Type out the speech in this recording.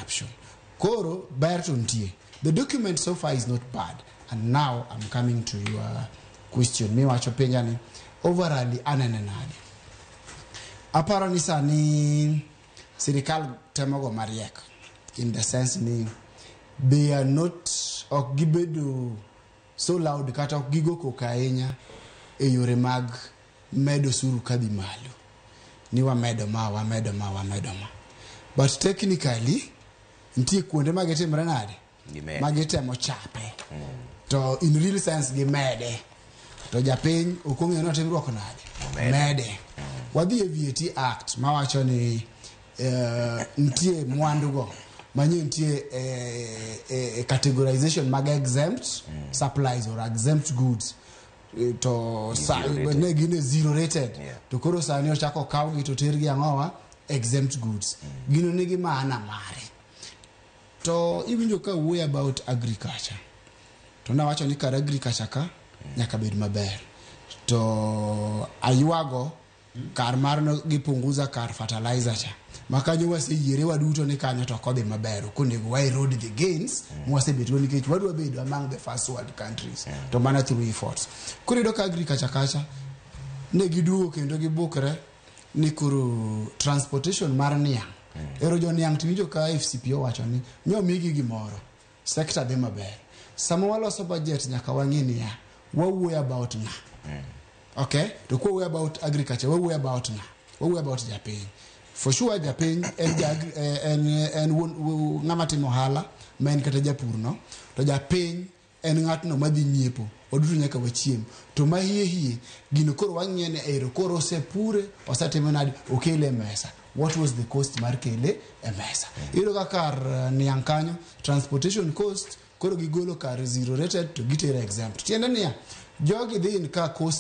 corruption. Koro Bertontie. The document so far is not bad. And now I'm coming to your question. Me wacho penjani overall anenenade. Aparo ni sani sirikal temogo mariek in the sense ni they are not gibedo so loud kata gigo kokainya e yore mag medo suru kadhi malo. Ni wamedo ma. But technically ntie kuonde magetimre nade magetemo chape to in real sense gimede to japiny okong'eyo ni otimruok nade mede. Wadhi e VAT Act mawacho ni ntie mwandugo manye ntie categorization mag exempt supplies or exempt goods to ne gine zero rated to koro sani ochako kawgi to tergi ang'owa exempt goods gino nigi maana mare. To iwinjo ka wuoyo about agriculture to nawacho ni kar agriculture ka nyaka bed maber to aywago kar mar no gipunguza kar fertilizer cha makanyo waseyiere waduto ni kanyo to kodhi maber konego wa erode the gains mwasebetro nikech wadwa bedo among the first world countries to mana through efforts. Kurido ka agriculture kacha ne giduo kendo gibukre ni kuru transportation mar niang ero jo niang tiwinjo ka FCPO wacho ni nyomigi gimoro sector de maber sama waloso budget nyaka wang'ini ya wawuoyo about nga okay to ko about agriculture we about nga we about japiny for sure japiny en ng'ama timo hala men kata japur no to japiny en ng'atno madhi nyiepo oduto nyaka wachiem to mahie gino koro wang'ene ero koro sepure osatimo nadi okele mesa. What was the cost mar kele e mesa? Iro ka kar niang kanyo transportation cost koro gigolo kar zero rated to gitera exempt. Tiende niya jogi dhi in ka cost